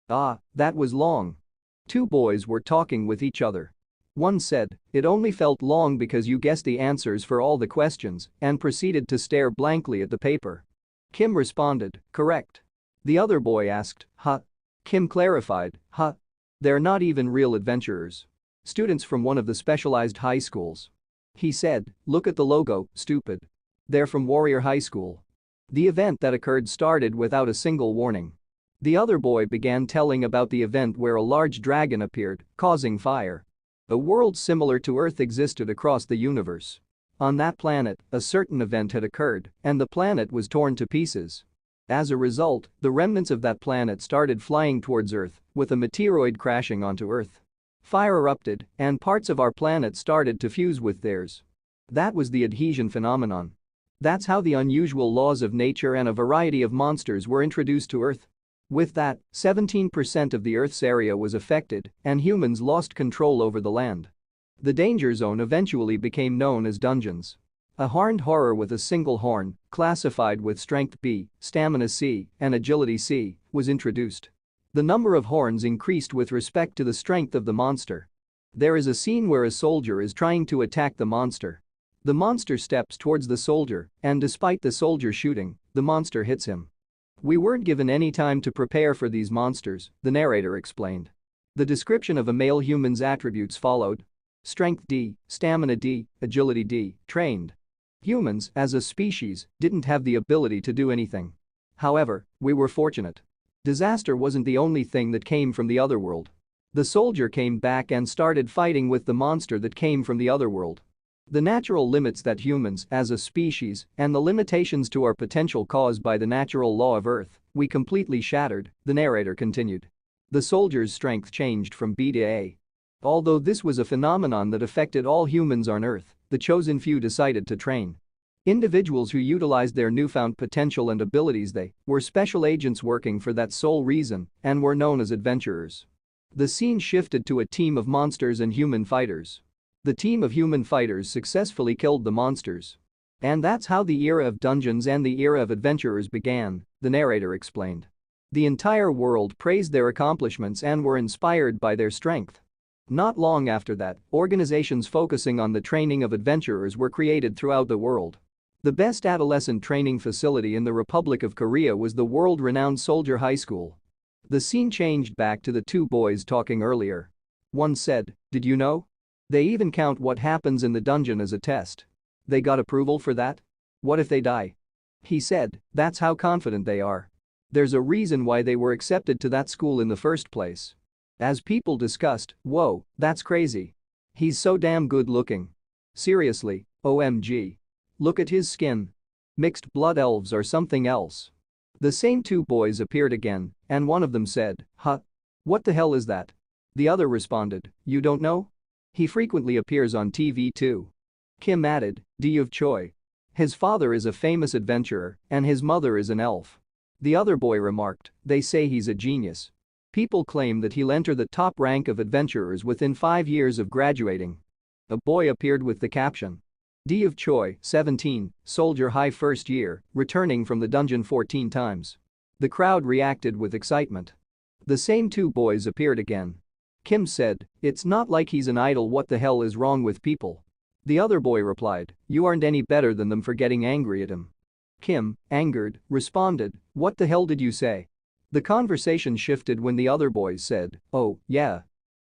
Ah, that was long. Two boys were talking with each other. One said, "It only felt long because you guessed the answers for all the questions," and proceeded to stare blankly at the paper. Kim responded, "Correct." The other boy asked, "Huh?" Kim clarified, "Huh? They're not even real adventurers. Students from one of the specialized high schools." He said, "Look at the logo, stupid. They're from Warrior High School." The event that occurred started without a single warning. The other boy began telling about the event where a large dragon appeared, causing fire. A world similar to Earth existed across the universe. On that planet, a certain event had occurred, and the planet was torn to pieces. As a result, the remnants of that planet started flying towards Earth, with a meteoroid crashing onto Earth. Fire erupted, and parts of our planet started to fuse with theirs. That was the adhesion phenomenon. That's how the unusual laws of nature and a variety of monsters were introduced to Earth. With that, 17% of the Earth's area was affected, and humans lost control over the land. The danger zone eventually became known as dungeons. A horned horror with a single horn, classified with strength B, stamina C, and agility C, was introduced. The number of horns increased with respect to the strength of the monster. There is a scene where a soldier is trying to attack the monster. The monster steps towards the soldier, and despite the soldier shooting, the monster hits him. "We weren't given any time to prepare for these monsters," the narrator explained. The description of a male human's attributes followed. Strength D, stamina D, agility D, trained. Humans, as a species, didn't have the ability to do anything. However, we were fortunate. Disaster wasn't the only thing that came from the other world. The soldier came back and started fighting with the monster that came from the other world. The natural limits that humans, as a species, and the limitations to our potential caused by the natural law of Earth, we completely shattered," the narrator continued. The soldier's strength changed from B to A. Although this was a phenomenon that affected all humans on Earth, the chosen few decided to train. Individuals who utilized their newfound potential and abilities. They were special agents working for that sole reason and were known as adventurers. The scene shifted to a team of monsters and human fighters. The team of human fighters successfully killed the monsters. And that's how the era of dungeons and the era of adventurers began, the narrator explained. The entire world praised their accomplishments and were inspired by their strength. Not long after that, organizations focusing on the training of adventurers were created throughout the world. The best adolescent training facility in the Republic of Korea was the world-renowned Soldier High School. The scene changed back to the two boys talking earlier. One said, "Did you know? They even count what happens in the dungeon as a test. They got approval for that? What if they die?" He said, "That's how confident they are. There's a reason why they were accepted to that school in the first place." As people discussed, "Whoa, that's crazy. He's so damn good looking. Seriously, OMG. Look at his skin. Mixed blood elves or something else." The same two boys appeared again, and one of them said, "Huh? What the hell is that?" The other responded, "You don't know? He frequently appears on TV too." Kim added, "D of Choi. His father is a famous adventurer, and his mother is an elf." The other boy remarked, "They say he's a genius. People claim that he'll enter the top rank of adventurers within 5 years of graduating." A boy appeared with the caption, "D of Choi, 17, Soldier High first year, returning from the dungeon 14 times." The crowd reacted with excitement. The same two boys appeared again. Kim said, "It's not like he's an idol. What the hell is wrong with people?" The other boy replied, "You aren't any better than them for getting angry at him." Kim, angered, responded, "What the hell did you say?" The conversation shifted when the other boys said, "Oh, yeah.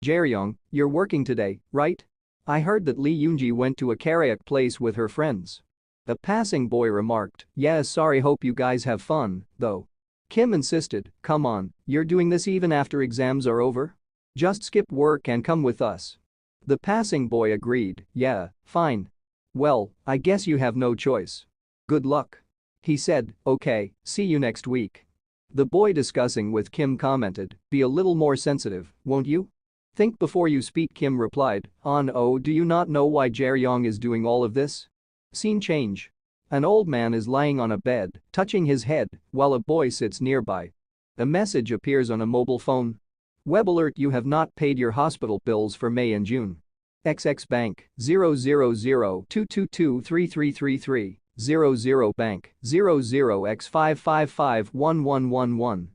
Jaeryong, you're working today, right? I heard that Lee Yoonji went to a karaoke place with her friends." A passing boy remarked, "Yeah, sorry, hope you guys have fun, though." Kim insisted, "Come on, you're doing this even after exams are over? Just skip work and come with us." The passing boy agreed, "Yeah, fine. Well, I guess you have no choice. Good luck." He said, "Okay, see you next week." The boy discussing with Kim commented, "Be a little more sensitive, won't you? Think before you speak." Kim replied, "Oh, do you not know why Jaeryong is doing all of this?" Scene change. An old man is lying on a bed, touching his head, while a boy sits nearby. A message appears on a mobile phone. Web alert: you have not paid your hospital bills for May and June. XX Bank 000-222-3333, 00 Bank 00x5551111.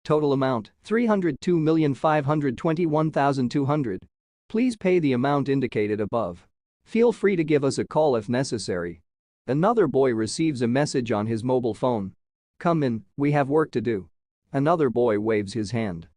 Total amount, 302,521,200. Please pay the amount indicated above. Feel free to give us a call if necessary. Another boy receives a message on his mobile phone. Come in, we have work to do. Another boy waves his hand.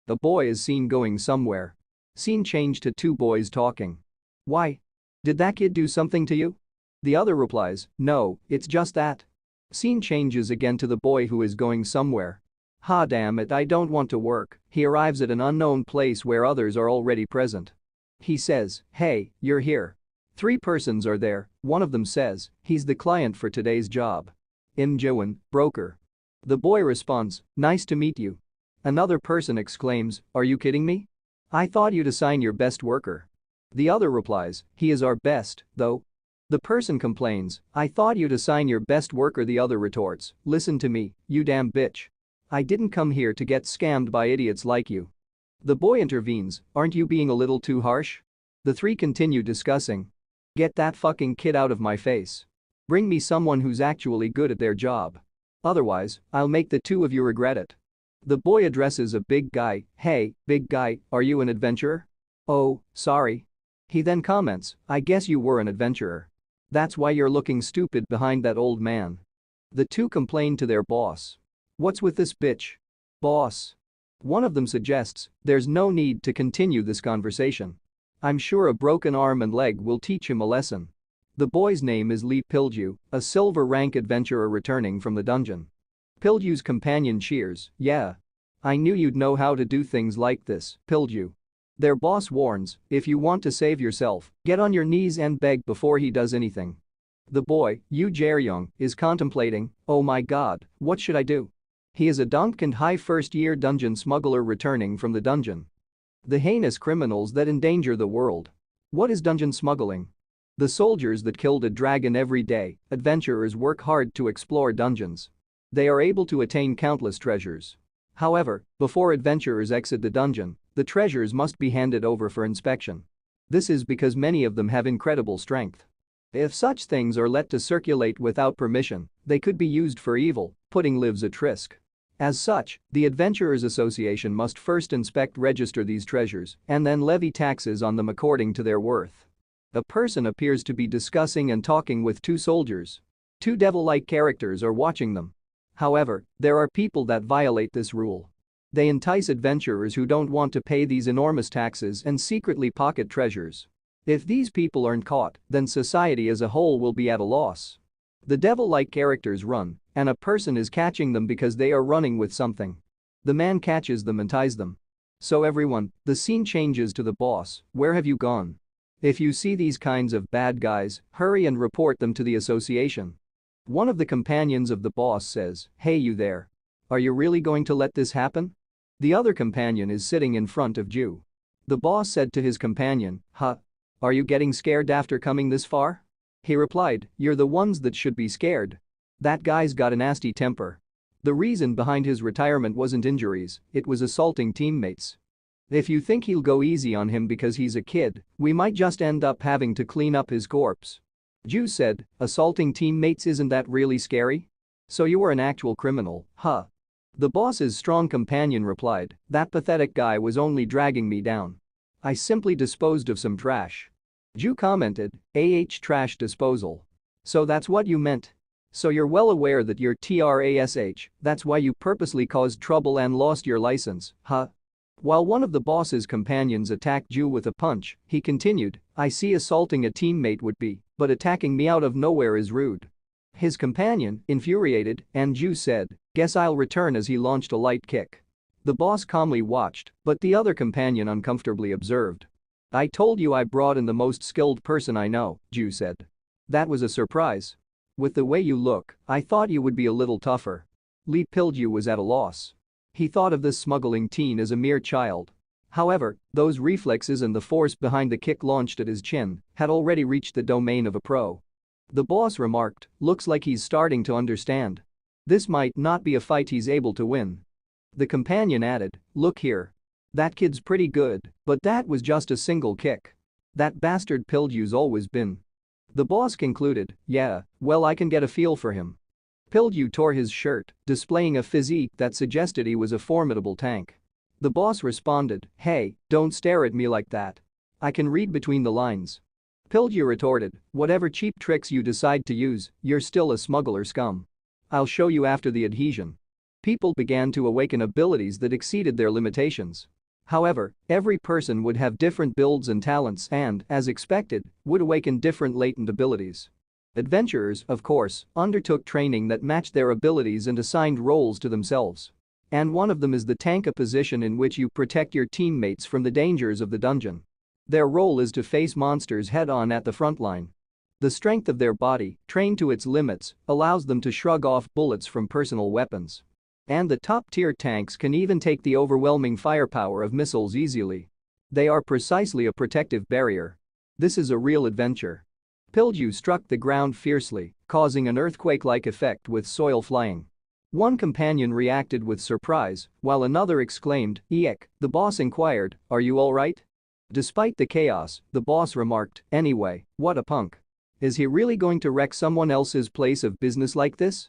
A boy is seen going somewhere. Scene changed to two boys talking. Why? Did that kid do something to you? The other replies, no, it's just that. Scene changes again to the boy who is going somewhere. Ha damn it, I don't want to work. He arrives at an unknown place where others are already present. He says, hey, you're here. Three persons are there, one of them says, he's the client for today's job. Im Joon, broker. The boy responds, nice to meet you. Another person exclaims, are you kidding me? I thought you'd assign your best worker. The other replies, he is our best, though. The person complains, I thought you'd assign your best worker. The other retorts, listen to me, you damn bitch. I didn't come here to get scammed by idiots like you. The boy intervenes, aren't you being a little too harsh? The three continue discussing. Get that fucking kid out of my face. Bring me someone who's actually good at their job. Otherwise, I'll make the two of you regret it. The boy addresses a big guy, hey, big guy, are you an adventurer? Oh, sorry. He then comments, I guess you were an adventurer. That's why you're looking stupid behind that old man. The two complain to their boss. What's with this bitch? Boss. One of them suggests, there's no need to continue this conversation. I'm sure a broken arm and leg will teach him a lesson. The boy's name is Lee Pilju, a silver rank adventurer returning from the dungeon. Pilju's companion cheers, yeah. I knew you'd know how to do things like this, Pilju. Their boss warns, if you want to save yourself, get on your knees and beg before he does anything. The boy, Yu Jaeryong, is contemplating, oh my god, what should I do? He is a Donghuan high first-year dungeon smuggler returning from the dungeon. The heinous criminals that endanger the world. What is dungeon smuggling? The soldiers that killed a dragon every day, adventurers work hard to explore dungeons. They are able to attain countless treasures. However, before adventurers exit the dungeon, the treasures must be handed over for inspection. This is because many of them have incredible strength. If such things are let to circulate without permission, they could be used for evil, putting lives at risk. As such, the Adventurers Association must first register these treasures, and then levy taxes on them according to their worth. A person appears to be discussing and talking with two soldiers. Two devil-like characters are watching them. However, there are people that violate this rule. They entice adventurers who don't want to pay these enormous taxes and secretly pocket treasures. If these people aren't caught, then society as a whole will be at a loss. The devil-like characters run, and a person is catching them because they are running with something. The man catches them and ties them. So everyone, the scene changes to the boss, where have you gone? If you see these kinds of bad guys, hurry and report them to the association. One of the companions of the boss says, hey you there. Are you really going to let this happen? The other companion is sitting in front of Ju. The boss said to his companion, huh? Are you getting scared after coming this far? He replied, you're the ones that should be scared. That guy's got a nasty temper. The reason behind his retirement wasn't injuries, it was assaulting teammates. If you think he'll go easy on him because he's a kid, we might just end up having to clean up his corpse. Ju said, assaulting teammates isn't that really scary? So you were an actual criminal, huh? The boss's strong companion replied, that pathetic guy was only dragging me down. I simply disposed of some trash. Ju commented, trash disposal. So that's what you meant. So you're well aware that you're trash, that's why you purposely caused trouble and lost your license, huh? While one of the boss's companions attacked Ju with a punch, he continued, I see assaulting a teammate would be, but attacking me out of nowhere is rude. His companion, infuriated, and Ju said, guess I'll return as he launched a light kick. The boss calmly watched, but the other companion uncomfortably observed. I told you I brought in the most skilled person I know, Ju said. That was a surprise. With the way you look, I thought you would be a little tougher. Lee Pilju was at a loss. He thought of this smuggling teen as a mere child. However, those reflexes and the force behind the kick launched at his chin had already reached the domain of a pro. The boss remarked, looks like he's starting to understand. This might not be a fight he's able to win. The companion added, look here. That kid's pretty good, but that was just a single kick. That bastard Pilju's always been. The boss concluded, yeah, well I can get a feel for him. Pilgyu tore his shirt, displaying a physique that suggested he was a formidable tank. The boss responded, "Hey, don't stare at me like that. I can read between the lines." Pilgyu retorted, "Whatever cheap tricks you decide to use, you're still a smuggler scum. I'll show you after the adhesion." People began to awaken abilities that exceeded their limitations. However, every person would have different builds and talents and, as expected, would awaken different latent abilities. Adventurers, of course, undertook training that matched their abilities and assigned roles to themselves. And one of them is the tanka position, in which you protect your teammates from the dangers of the dungeon. Their role is to face monsters head-on at the front line. The strength of their body, trained to its limits, allows them to shrug off bullets from personal weapons. And the top-tier tanks can even take the overwhelming firepower of missiles easily. They are precisely a protective barrier. This is a real adventure. Pilgyu struck the ground fiercely, causing an earthquake-like effect with soil flying. One companion reacted with surprise, while another exclaimed, "Eek," the boss inquired, "Are you alright?" Despite the chaos, the boss remarked, "Anyway, what a punk. Is he really going to wreck someone else's place of business like this?"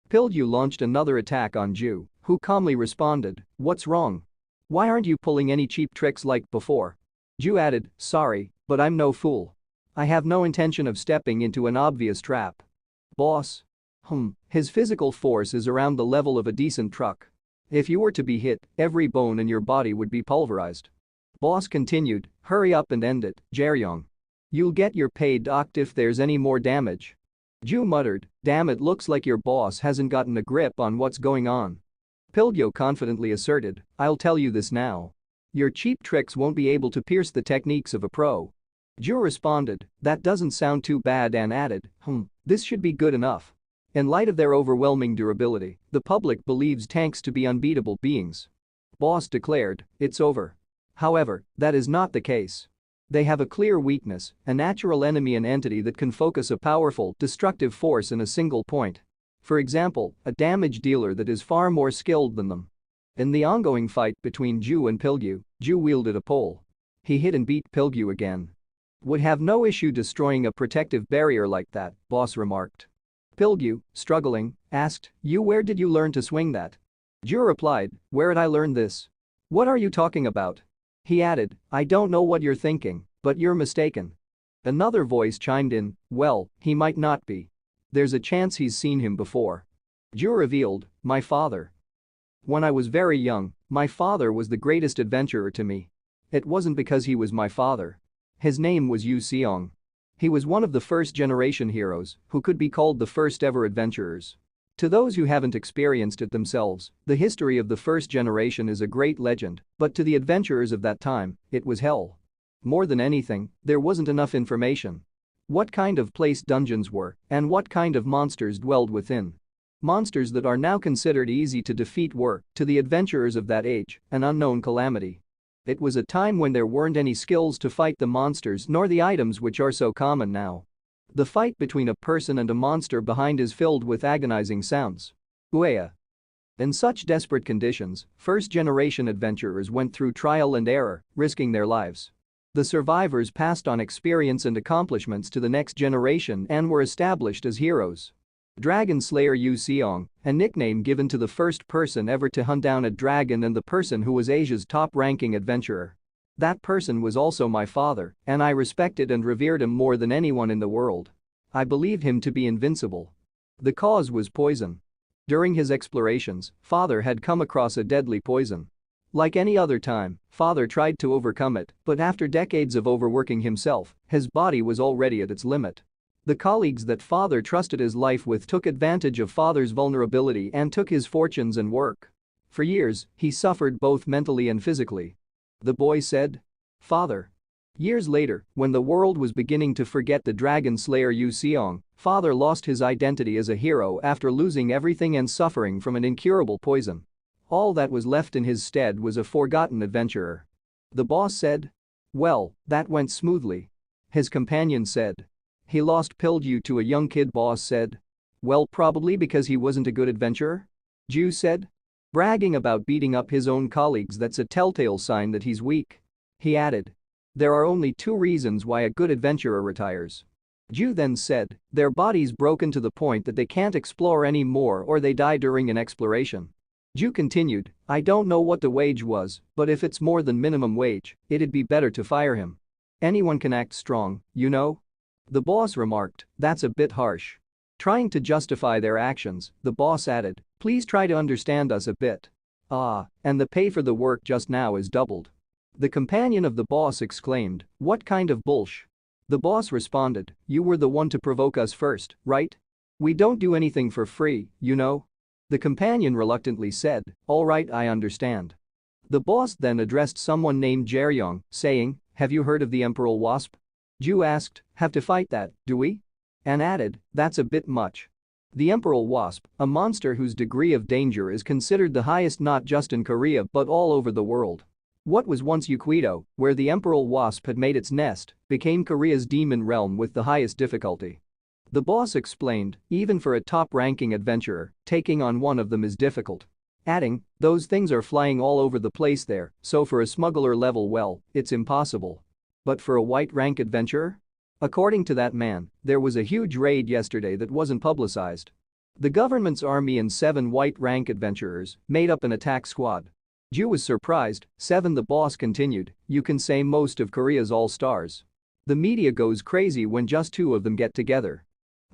Pilgyu launched another attack on Ju, who calmly responded, "What's wrong? Why aren't you pulling any cheap tricks like before?" Ju added, "Sorry, but I'm no fool. I have no intention of stepping into an obvious trap." Boss? His physical force is around the level of a decent truck. If you were to be hit, every bone in your body would be pulverized. Boss continued, "Hurry up and end it, Jaryong. You'll get your pay docked if there's any more damage." Ju muttered, "Damn, it looks like your boss hasn't gotten a grip on what's going on." Pilgyu confidently asserted, "I'll tell you this now. Your cheap tricks won't be able to pierce the techniques of a pro." Ju responded, "That doesn't sound too bad," and added, "This should be good enough." In light of their overwhelming durability, the public believes tanks to be unbeatable beings. Boss declared, "It's over." However, that is not the case. They have a clear weakness, a natural enemy, an entity that can focus a powerful, destructive force in a single point. For example, a damage dealer that is far more skilled than them. In the ongoing fight between Ju and Pilgyu, Ju wielded a pole. He hit and beat Pilgyu again. "Would have no issue destroying a protective barrier like that," boss remarked. Pilgyu, struggling, asked, Where did you learn to swing that?" Ju replied, "Where'd I learn this? What are you talking about?" He added, "I don't know what you're thinking, but you're mistaken." Another voice chimed in, "Well, he might not be. There's a chance he's seen him before." Ju revealed, "My father. When I was very young, my father was the greatest adventurer to me. It wasn't because he was my father. His name was Yu Seong. He was one of the first-generation heroes who could be called the first-ever adventurers. To those who haven't experienced it themselves, the history of the first generation is a great legend, but to the adventurers of that time, it was hell. More than anything, there wasn't enough information. What kind of place dungeons were, and what kind of monsters dwelled within. Monsters that are now considered easy to defeat were, to the adventurers of that age, an unknown calamity. It was a time when there weren't any skills to fight the monsters nor the items which are so common now. The fight between a person and a monster behind is filled with agonizing sounds. Uea. In such desperate conditions, first-generation adventurers went through trial and error, risking their lives. The survivors passed on experience and accomplishments to the next generation and were established as heroes. Dragon Slayer Yu Seong, a nickname given to the first person ever to hunt down a dragon and the person who was Asia's top-ranking adventurer. That person was also my father, and I respected and revered him more than anyone in the world. I believed him to be invincible. The cause was poison. During his explorations, father had come across a deadly poison. Like any other time, father tried to overcome it, but after decades of overworking himself, his body was already at its limit. The colleagues that father trusted his life with took advantage of father's vulnerability and took his fortunes and work. For years, he suffered both mentally and physically. The boy said, "Father." Years later, when the world was beginning to forget the Dragon Slayer Yu Seong, father lost his identity as a hero after losing everything and suffering from an incurable poison. All that was left in his stead was a forgotten adventurer. The boss said, "Well, that went smoothly." His companion said, "He lost Pilgyu to a young kid." Boss said, "Well, probably because he wasn't a good adventurer." Ju said, "Bragging about beating up his own colleagues, that's a telltale sign that he's weak." He added, "There are only two reasons why a good adventurer retires. Ju then said, their bodies broken to the point that they can't explore anymore or they die during an exploration. Ju continued, I don't know what the wage was, but if it's more than minimum wage, it'd be better to fire him. Anyone can act strong, you know? The boss remarked, that's a bit harsh. Trying to justify their actions, the boss added, please try to understand us a bit. Ah, and the pay for the work just now is doubled. The companion of the boss exclaimed, what kind of bullsh? The boss responded, you were the one to provoke us first, right? We don't do anything for free, you know? The companion reluctantly said, all right, I understand. The boss then addressed someone named Jaryong, saying, have you heard of the Emperor Wasp? Ju asked, have to fight that, do we? And added, that's a bit much. The Emperor Wasp, a monster whose degree of danger is considered the highest not just in Korea but all over the world. What was once Ukwido, where the Emperor Wasp had made its nest, became Korea's demon realm with the highest difficulty. The boss explained, even for a top-ranking adventurer, taking on one of them is difficult. Adding, those things are flying all over the place there, so for a smuggler level well, it's impossible. But for a white-rank adventurer? According to that man, there was a huge raid yesterday that wasn't publicized. The government's army and 7 white-rank adventurers made up an attack squad. Ju was surprised. 7 The boss continued, you can say most of Korea's all-stars. The media goes crazy when just 2 of them get together.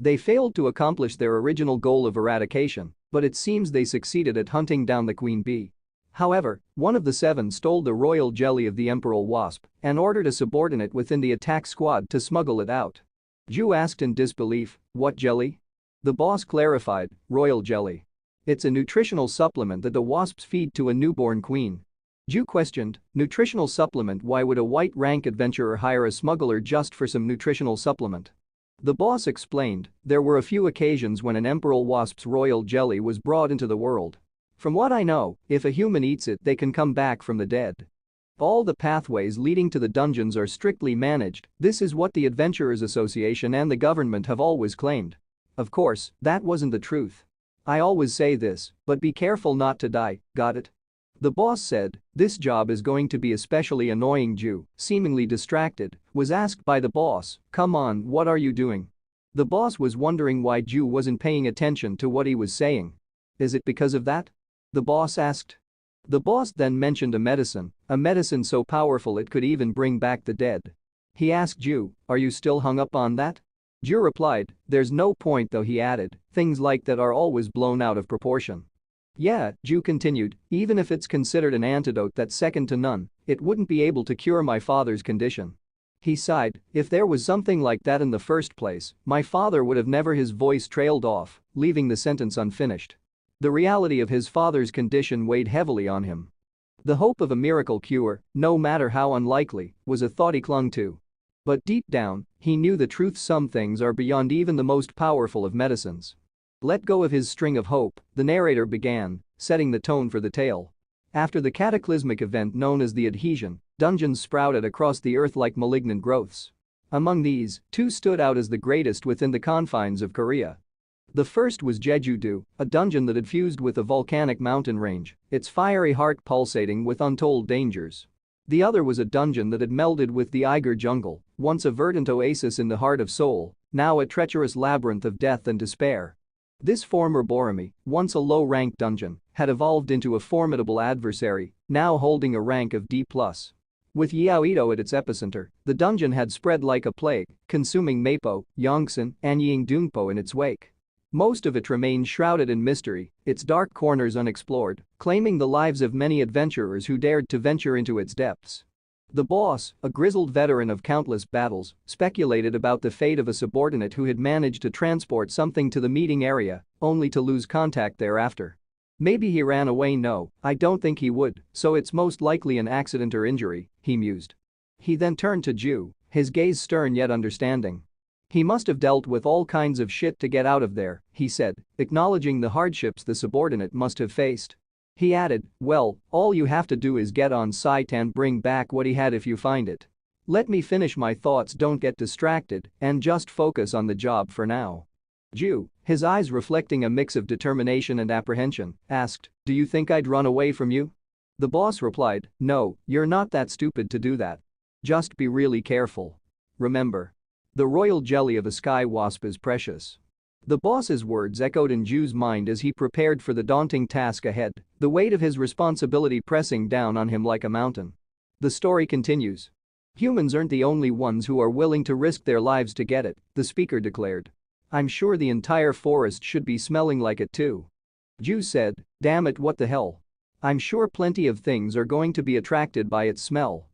They failed to accomplish their original goal of eradication, but it seems they succeeded at hunting down the queen bee. However, one of the 7 stole the royal jelly of the Emperor Wasp and ordered a subordinate within the attack squad to smuggle it out. Ju asked in disbelief, what jelly? The boss clarified, royal jelly. It's a nutritional supplement that the wasps feed to a newborn queen. Ju questioned, nutritional supplement, why would a white-rank adventurer hire a smuggler just for some nutritional supplement? The boss explained, there were a few occasions when an Emperor Wasp's royal jelly was brought into the world. From what I know, if a human eats it they can come back from the dead. All the pathways leading to the dungeons are strictly managed, this is what the Adventurers Association and the government have always claimed. Of course, that wasn't the truth. I always say this, but be careful not to die, got it? The boss said, this job is going to be especially annoying. Ju, seemingly distracted, was asked by the boss, come on, what are you doing? The boss was wondering why Ju wasn't paying attention to what he was saying. Is it because of that? The boss asked. The boss then mentioned a medicine so powerful it could even bring back the dead. He asked Ju, are you still hung up on that? Ju replied, there's no point though. He added, things like that are always blown out of proportion. Yeah, Ju continued, even if it's considered an antidote that's second to none, it wouldn't be able to cure my father's condition. He sighed, if there was something like that in the first place, my father would have never. His voice trailed off, leaving the sentence unfinished. The reality of his father's condition weighed heavily on him. The hope of a miracle cure, no matter how unlikely, was a thought he clung to. But deep down, he knew the truth: some things are beyond even the most powerful of medicines. Let go of his string of hope, the narrator began, setting the tone for the tale. After the cataclysmic event known as the Adhesion, dungeons sprouted across the earth like malignant growths. Among these, 2 stood out as the greatest within the confines of Korea. The first was Jeju-do, a dungeon that had fused with a volcanic mountain range, its fiery heart pulsating with untold dangers. The other was a dungeon that had melded with the Eiger jungle, once a verdant oasis in the heart of Seoul, now a treacherous labyrinth of death and despair. This former Borami, once a low-ranked dungeon, had evolved into a formidable adversary, now holding a rank of D+. With Yaoido at its epicenter, the dungeon had spread like a plague, consuming Meipo, Yongsan, and Yingdungpo in its wake. Most of it remained shrouded in mystery, its dark corners unexplored, claiming the lives of many adventurers who dared to venture into its depths. The boss, a grizzled veteran of countless battles, speculated about the fate of a subordinate who had managed to transport something to the meeting area, only to lose contact thereafter. Maybe he ran away. No, I don't think he would, so it's most likely an accident or injury, he mused. He then turned to Ju, his gaze stern yet understanding. He must have dealt with all kinds of shit to get out of there, he said, acknowledging the hardships the subordinate must have faced. He added, well, all you have to do is get on site and bring back what he had if you find it. Let me finish my thoughts, don't get distracted, and just focus on the job for now. Ju, his eyes reflecting a mix of determination and apprehension, asked, do you think I'd run away from you? The boss replied, no, you're not that stupid to do that. Just be really careful. Remember. The royal jelly of a sky wasp is precious. The boss's words echoed in Ju's mind as he prepared for the daunting task ahead, the weight of his responsibility pressing down on him like a mountain. The story continues. Humans aren't the only ones who are willing to risk their lives to get it, the speaker declared. I'm sure the entire forest should be smelling like it too. Ju said, damn it, what the hell. I'm sure plenty of things are going to be attracted by its smell.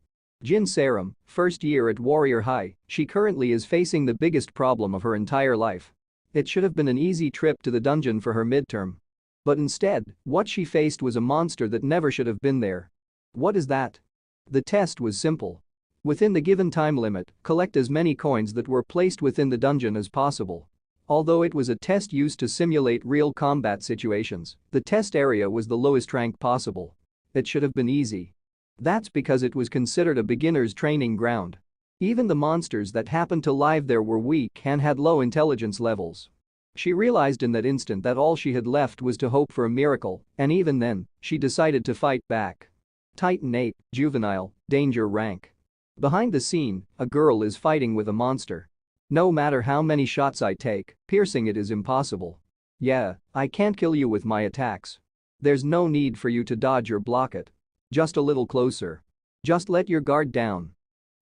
Jin Saram, first year at Warrior High, she currently is facing the biggest problem of her entire life. It should have been an easy trip to the dungeon for her midterm. But instead, what she faced was a monster that never should have been there. What is that? The test was simple. Within the given time limit, collect as many coins that were placed within the dungeon as possible. Although it was a test used to simulate real combat situations, the test area was the lowest rank possible. It should have been easy. That's because it was considered a beginner's training ground. Even the monsters that happened to live there were weak and had low intelligence levels. She realized in that instant that all she had left was to hope for a miracle, and even then, she decided to fight back. Titan 8, Juvenile, Danger Rank. Behind the scene, a girl is fighting with a monster. No matter how many shots I take, piercing it is impossible. Yeah, I can't kill you with my attacks. There's no need for you to dodge or block it. Just a little closer. Just let your guard down.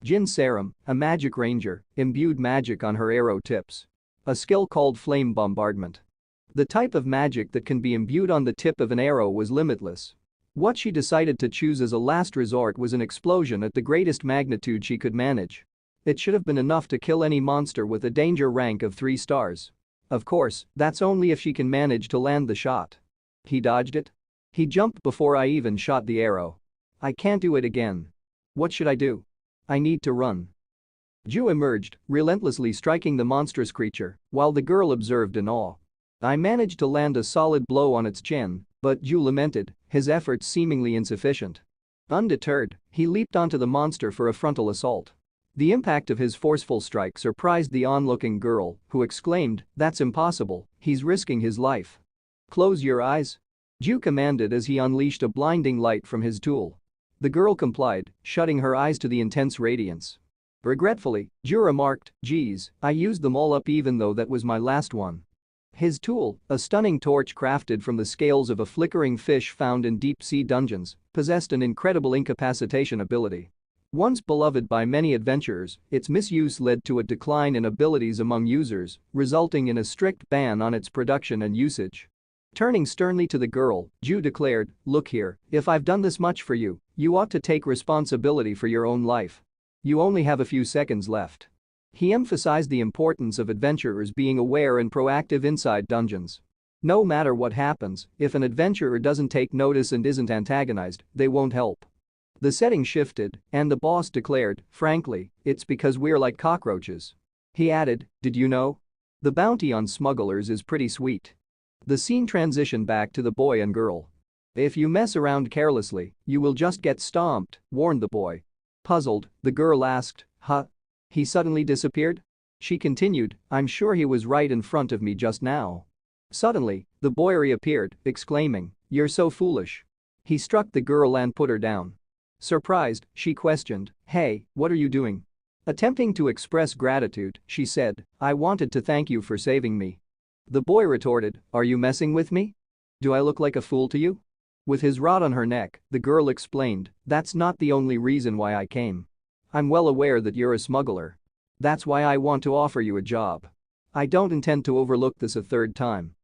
Jin Saram, a magic ranger, imbued magic on her arrow tips. A skill called flame bombardment. The type of magic that can be imbued on the tip of an arrow was limitless. What she decided to choose as a last resort was an explosion at the greatest magnitude she could manage. It should have been enough to kill any monster with a danger rank of 3 stars. Of course, that's only if she can manage to land the shot. He dodged it. He jumped before I even shot the arrow. I can't do it again. What should I do? I need to run. Ju emerged, relentlessly striking the monstrous creature, while the girl observed in awe. I managed to land a solid blow on its chin, but Ju lamented, his efforts seemingly insufficient. Undeterred, he leaped onto the monster for a frontal assault. The impact of his forceful strike surprised the onlooking girl, who exclaimed, that's impossible, he's risking his life. Close your eyes. Ju commanded as he unleashed a blinding light from his tool. The girl complied, shutting her eyes to the intense radiance. Regretfully, Ju remarked, geez, I used them all up even though that was my last one. His tool, a stunning torch crafted from the scales of a flickering fish found in deep-sea dungeons, possessed an incredible incapacitation ability. Once beloved by many adventurers, its misuse led to a decline in abilities among users, resulting in a strict ban on its production and usage. Turning sternly to the girl, Ju declared, look here, if I've done this much for you, you ought to take responsibility for your own life. You only have a few seconds left. He emphasized the importance of adventurers being aware and proactive inside dungeons. No matter what happens, if an adventurer doesn't take notice and isn't antagonized, they won't help. The setting shifted, and the boss declared, frankly, it's because we're like cockroaches. He added, did you know? The bounty on smugglers is pretty sweet. The scene transitioned back to the boy and girl. If you mess around carelessly, you will just get stomped, warned the boy. Puzzled, the girl asked, huh? He suddenly disappeared? She continued, I'm sure he was right in front of me just now. Suddenly, the boy reappeared, exclaiming, you're so foolish. He struck the girl and put her down. Surprised, she questioned, hey, what are you doing? Attempting to express gratitude, she said, I wanted to thank you for saving me. The boy retorted, are you messing with me? Do I look like a fool to you? With his rod on her neck, the girl explained, that's not the only reason why I came. I'm well aware that you're a smuggler. That's why I want to offer you a job. I don't intend to overlook this a third time.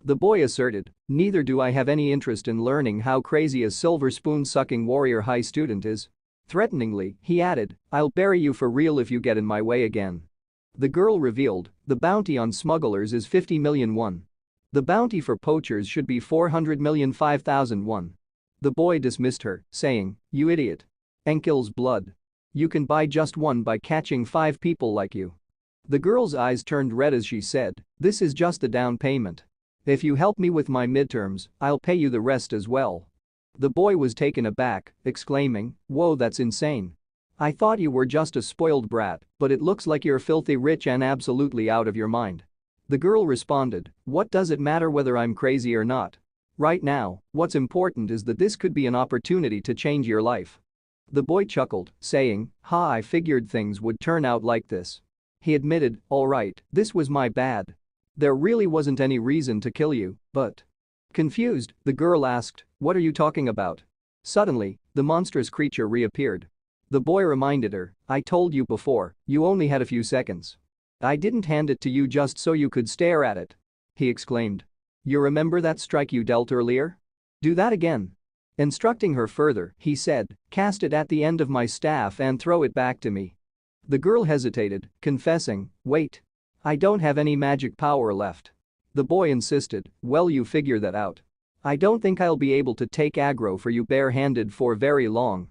The boy asserted, neither do I have any interest in learning how crazy a silver spoon-sucking warrior high student is. Threateningly, he added, I'll bury you for real if you get in my way again. The girl revealed, the bounty on smugglers is 50 million won. The bounty for poachers should be 400,005,000 won. The boy dismissed her, saying, you idiot. Enkil's blood. You can buy just one by catching 5 people like you. The girl's eyes turned red as she said, this is just the down payment. If you help me with my midterms, I'll pay you the rest as well. The boy was taken aback, exclaiming, whoa, that's insane. I thought you were just a spoiled brat, but it looks like you're filthy rich and absolutely out of your mind. The girl responded, what does it matter whether I'm crazy or not? Right now, what's important is that this could be an opportunity to change your life. The boy chuckled, saying, ha, I figured things would turn out like this. He admitted, alright, this was my bad. There really wasn't any reason to kill you, but. Confused, the girl asked, what are you talking about? Suddenly, the monstrous creature reappeared. The boy reminded her, I told you before, you only had a few seconds. I didn't hand it to you just so you could stare at it. He exclaimed. You remember that strike you dealt earlier? Do that again. Instructing her further, he said, cast it at the end of my staff and throw it back to me. The girl hesitated, confessing, wait. I don't have any magic power left. The boy insisted, well, you figure that out. I don't think I'll be able to take aggro for you bare-handed for very long.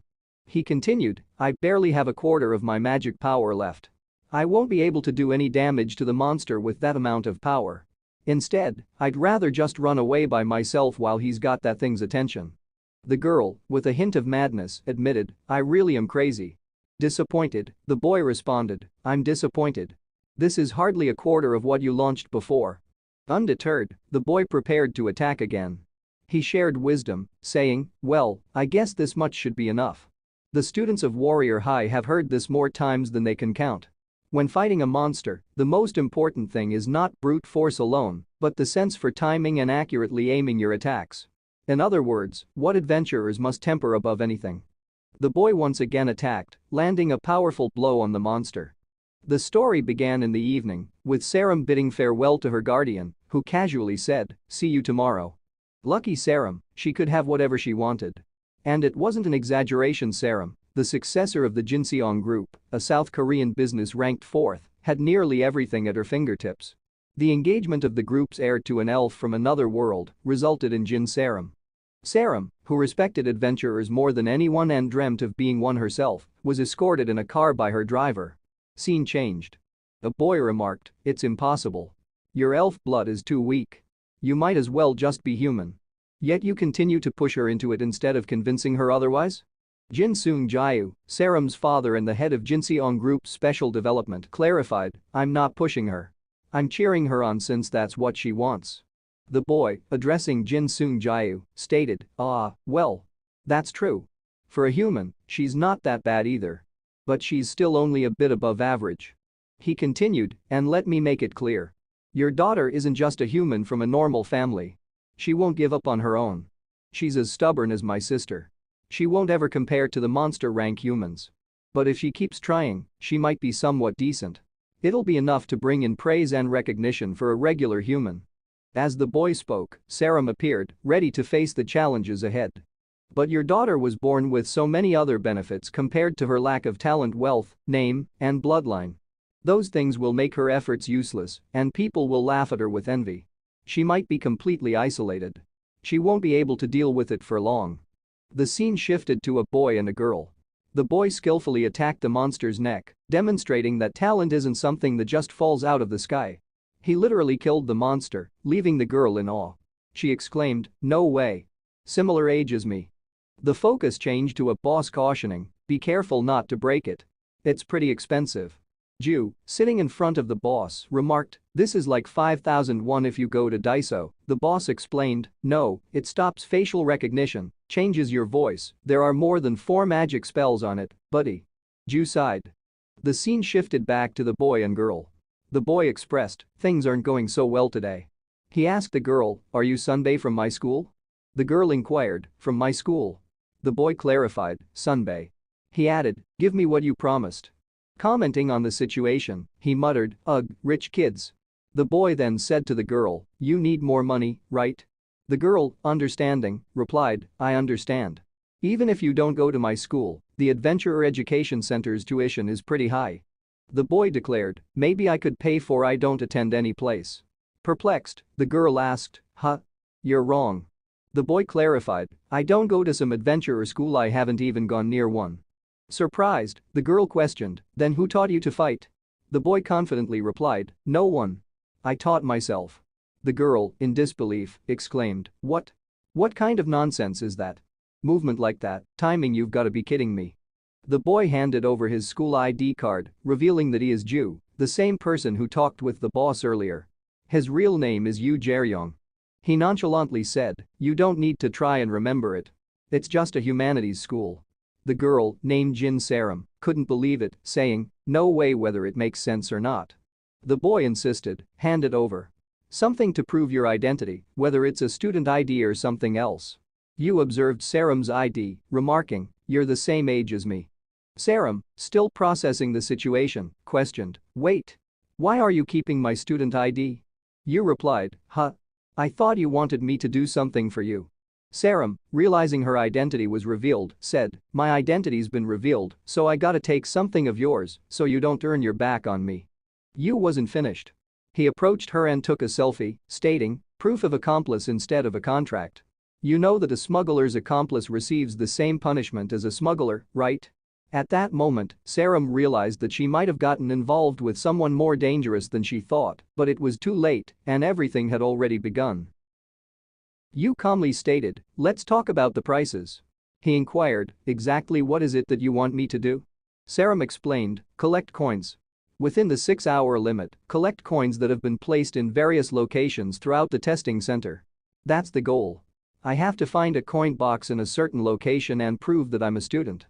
He continued, I barely have a quarter of my magic power left. I won't be able to do any damage to the monster with that amount of power. Instead, I'd rather just run away by myself while he's got that thing's attention. The girl, with a hint of madness, admitted, I really am crazy. Disappointed, the boy responded, I'm disappointed. This is hardly a quarter of what you launched before. Undeterred, the boy prepared to attack again. He shared wisdom, saying, well, I guess this much should be enough. The students of Warrior High have heard this more times than they can count. When fighting a monster, the most important thing is not brute force alone, but the sense for timing and accurately aiming your attacks. In other words, what adventurers must temper above anything. The boy once again attacked, landing a powerful blow on the monster. The story began in the evening, with Sarum bidding farewell to her guardian, who casually said, see you tomorrow. Lucky Sarum, she could have whatever she wanted. And it wasn't an exaggeration. Sarum, the successor of the Jinseong Group, a South Korean business ranked 4th, had nearly everything at her fingertips. The engagement of the group's heir to an elf from another world resulted in Jin Sarum. Sarum, who respected adventurers more than anyone and dreamt of being one herself, was escorted in a car by her driver. Scene changed. A boy remarked, it's impossible. Your elf blood is too weak. You might as well just be human. Yet you continue to push her into it instead of convincing her otherwise? Jin Seung-jae, Sarum's father and the head of Jinseong Group's special development, clarified, I'm not pushing her. I'm cheering her on since that's what she wants. The boy, addressing Jin Seung-jae, stated, well. That's true. For a human, she's not that bad either. But she's still only a bit above average. He continued, and let me make it clear. Your daughter isn't just a human from a normal family. She won't give up on her own. She's as stubborn as my sister. She won't ever compare to the monster rank humans. But if she keeps trying, she might be somewhat decent. It'll be enough to bring in praise and recognition for a regular human. As the boy spoke, Sarum appeared, ready to face the challenges ahead. But your daughter was born with so many other benefits compared to her lack of talent, wealth, name, and bloodline. Those things will make her efforts useless, and people will laugh at her with envy. She might be completely isolated. She won't be able to deal with it for long. The scene shifted to a boy and a girl. The boy skillfully attacked the monster's neck, demonstrating that talent isn't something that just falls out of the sky. He literally killed the monster, leaving the girl in awe. She exclaimed, no way. Similar age as me. The focus changed to a boss cautioning, be careful not to break it. It's pretty expensive. Ju, sitting in front of the boss, remarked, this is like 5001 if you go to Daiso. The boss explained, no, it stops facial recognition, changes your voice, there are more than 4 magic spells on it, buddy. Ju sighed. The scene shifted back to the boy and girl. The boy expressed, things aren't going so well today. He asked the girl, are you Sunbae from my school? The girl inquired, from my school. The boy clarified, Sunbae. He added, give me what you promised. Commenting on the situation, he muttered, ugh, rich kids. The boy then said to the girl, you need more money, right? The girl, understanding, replied, I understand. Even if you don't go to my school, the Adventurer Education Center's tuition is pretty high. The boy declared, maybe I could pay for I don't attend any place. Perplexed, the girl asked, huh? You're wrong. The boy clarified, I don't go to some adventurer school, I haven't even gone near one. Surprised, the girl questioned, then who taught you to fight? The boy confidently replied, no one. I taught myself. The girl, in disbelief, exclaimed, what? What kind of nonsense is that? Movement like that, timing, you've got to be kidding me. The boy handed over his school ID card, revealing that he is Ju, the same person who talked with the boss earlier. His real name is Yu Jaryong. He nonchalantly said, you don't need to try and remember it. It's just a humanities school. The girl, named Jin Sarum, couldn't believe it, saying, "No way, whether it makes sense or not." The boy insisted, "Hand it over. Something to prove your identity, whether it's a student ID or something else." Yu observed Saram's ID, remarking, "You're the same age as me." Saram, still processing the situation, questioned, "Wait. Why are you keeping my student ID?" Yu replied, "Huh? I thought you wanted me to do something for you." Saram, realizing her identity was revealed, said, "My identity's been revealed, so I gotta take something of yours so you don't turn your back on me." Yu wasn't finished. He approached her and took a selfie, stating, "Proof of accomplice instead of a contract. You know that a smuggler's accomplice receives the same punishment as a smuggler, right?" At that moment, Saram realized that she might have gotten involved with someone more dangerous than she thought, but it was too late and everything had already begun. Yu calmly stated, "Let's talk about the prices." He inquired, "Exactly what is it that you want me to do?" Saram explained, "Collect coins. Within the 6-hour limit, collect coins that have been placed in various locations throughout the testing center. That's the goal. I have to find a coin box in a certain location and prove that I'm a student."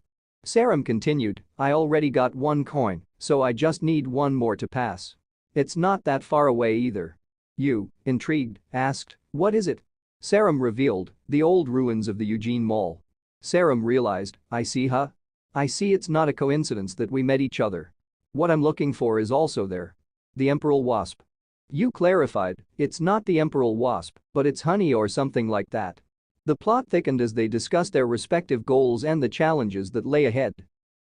Saram continued, "I already got 1 coin, so I just need 1 more to pass. It's not that far away either." Yu, intrigued, asked, "What is it?" Saram revealed, "The old ruins of the Eugene Mall." Saram realized, "I see, huh? I see, it's not a coincidence that we met each other. What I'm looking for is also there. The Emperor Wasp." Yu clarified, "It's not the Emperor Wasp, but it's honey or something like that." The plot thickened as they discussed their respective goals and the challenges that lay ahead.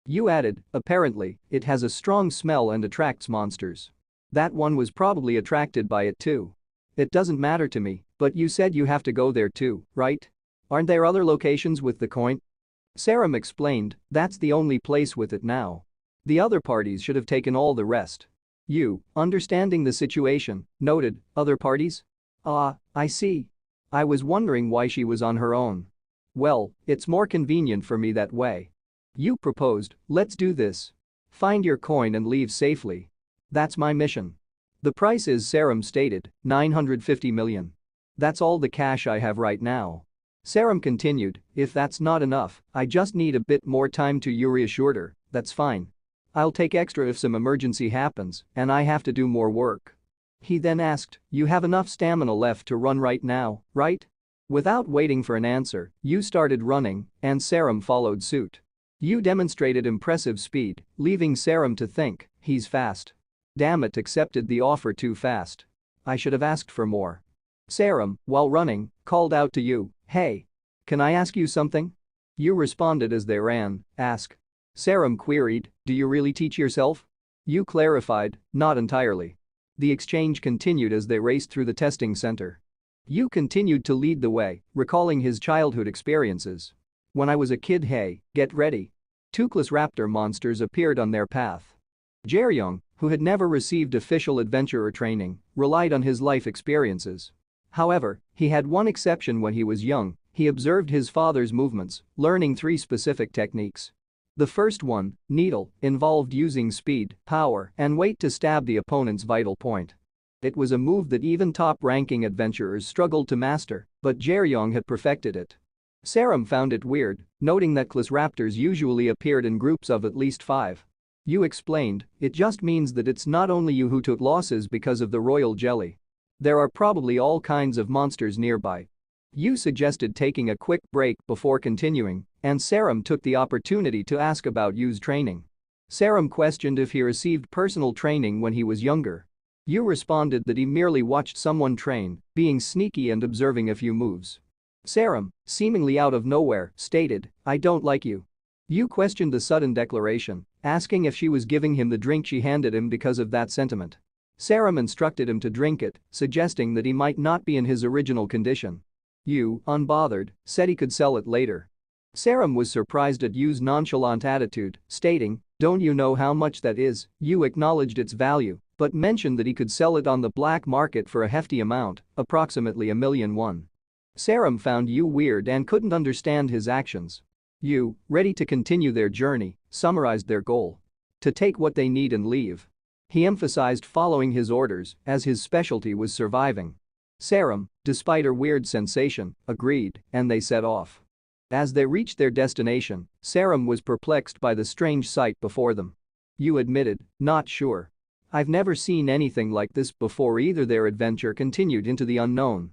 Yu added, "Apparently, it has a strong smell and attracts monsters. That one was probably attracted by it too. It doesn't matter to me, but you said you have to go there too, right? Aren't there other locations with the coin?" Saram explained, "That's the only place with it now. The other parties should have taken all the rest." Yu, understanding the situation, noted, "Other parties? Ah, I see. I was wondering why she was on her own. Well, it's more convenient for me that way." Yu proposed, "Let's do this. Find your coin and leave safely. That's my mission." The price is, Saram stated, 950 million. "That's all the cash I have right now." Saram continued, "If that's not enough, I just need a bit more time to." Yu reassured her, "That's fine. I'll take extra if some emergency happens and I have to do more work." He then asked, "You have enough stamina left to run right now, right?" Without waiting for an answer, Yu started running and Saram followed suit. Yu demonstrated impressive speed, leaving Saram to think, "He's fast. Damn it, accepted the offer too fast. I should have asked for more." Saram, while running, called out to Yu, "Hey. Can I ask you something?" Yu responded as they ran, "Ask." Saram queried, "Do you really teach yourself?" Yu clarified, "Not entirely." The exchange continued as they raced through the testing center. Yu continued to lead the way, recalling his childhood experiences. "When I was a kid, hey, get ready. Toothless raptor monsters appeared on their path." Jaeryong, who had never received official adventurer training, relied on his life experiences. However, he had one exception. When he was young, he observed his father's movements, learning 3 specific techniques. The first one, needle, involved using speed, power, and weight to stab the opponent's vital point. It was a move that even top-ranking adventurers struggled to master, but Jaeryong had perfected it. Saram found it weird, noting that class raptors usually appeared in groups of at least 5. Yu explained, "It just means that it's not only you who took losses because of the royal jelly. There are probably all kinds of monsters nearby." Yu suggested taking a quick break before continuing, and Saram took the opportunity to ask about Yu's training. Saram questioned if he received personal training when he was younger. Yu responded that he merely watched someone train, being sneaky and observing a few moves. Saram, seemingly out of nowhere, stated, "I don't like you." Yu questioned the sudden declaration, asking if she was giving him the drink she handed him because of that sentiment. Saram instructed him to drink it, suggesting that he might not be in his original condition. Yu, unbothered, said he could sell it later. Saram was surprised at Yu's nonchalant attitude, stating, "Don't you know how much that is?" Yu acknowledged its value, but mentioned that he could sell it on the black market for a hefty amount, approximately 1,000,000 won. Saram found Yu weird and couldn't understand his actions. Yu, ready to continue their journey, summarized their goal: to take what they need and leave. He emphasized following his orders, as his specialty was surviving. Saram, despite her weird sensation, agreed, and they set off. As they reached their destination, Sarum was perplexed by the strange sight before them. You admitted, not sure. I've never seen anything like this before either. Their adventure continued into the unknown.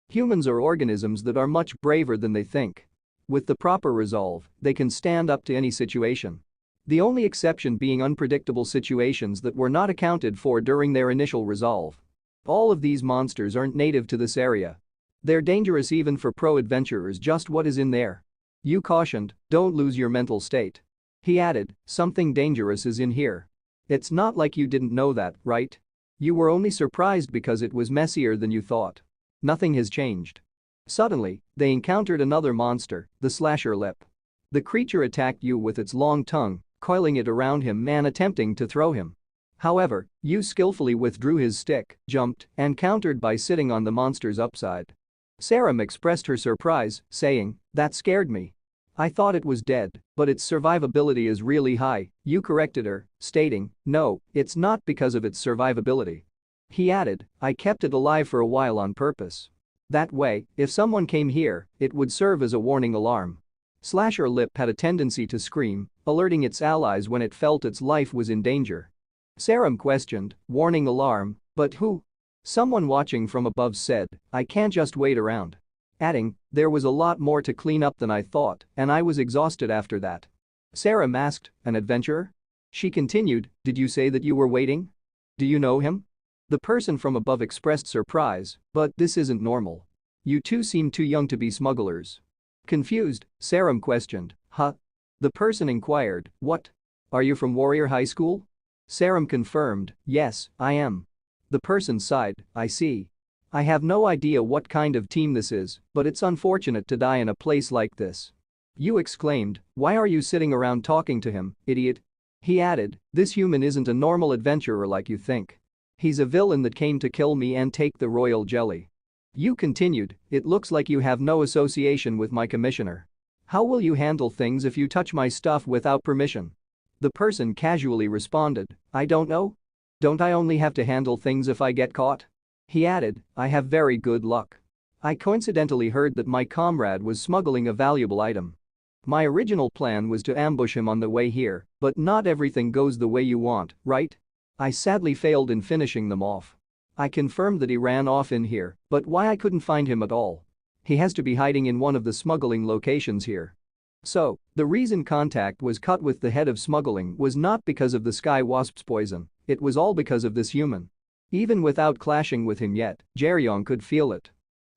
Humans are organisms that are much braver than they think. With the proper resolve, they can stand up to any situation. The only exception being unpredictable situations that were not accounted for during their initial resolve. All of these monsters aren't native to this area. They're dangerous even for pro-adventurers. Just what is in there? You cautioned, don't lose your mental state. He added, something dangerous is in here. It's not like you didn't know that, right? You were only surprised because it was messier than you thought. Nothing has changed. Suddenly, they encountered another monster, the slasher lip. The creature attacked you with its long tongue, coiling it around him and attempting to throw him. However, you skillfully withdrew his stick, jumped, and countered by sitting on the monster's upside. Sarum expressed her surprise, saying, that scared me. I thought it was dead, but its survivability is really high. You corrected her, stating, no, it's not because of its survivability. He added, I kept it alive for a while on purpose. That way, if someone came here, it would serve as a warning alarm. Slasher Lip had a tendency to scream, alerting its allies when it felt its life was in danger. Sarum questioned, warning alarm, but who? Someone watching from above said, I can't just wait around. Adding, there was a lot more to clean up than I thought, and I was exhausted after that. Sarum asked, an adventurer? She continued, did you say that you were waiting? Do you know him? The person from above expressed surprise, but this isn't normal. You two seem too young to be smugglers. Confused, Sarum questioned, huh? The person inquired, what? Are you from Warrior High School? Sarum confirmed, yes, I am. The person sighed, I see. I have no idea what kind of team this is, but it's unfortunate to die in a place like this. You exclaimed, why are you sitting around talking to him, idiot? He added, this human isn't a normal adventurer like you think. He's a villain that came to kill me and take the royal jelly. You continued, it looks like you have no association with my commissioner. How will you handle things if you touch my stuff without permission? The person casually responded, I don't know. Don't I only have to handle things if I get caught? He added, I have very good luck. I coincidentally heard that my comrade was smuggling a valuable item. My original plan was to ambush him on the way here, but not everything goes the way you want, right? I sadly failed in finishing them off. I confirmed that he ran off in here, but why I couldn't find him at all. He has to be hiding in one of the smuggling locations here. So, the reason contact was cut with the head of smuggling was not because of the sky wasp's poison, it was all because of this human. Even without clashing with him yet, Jaryong could feel it.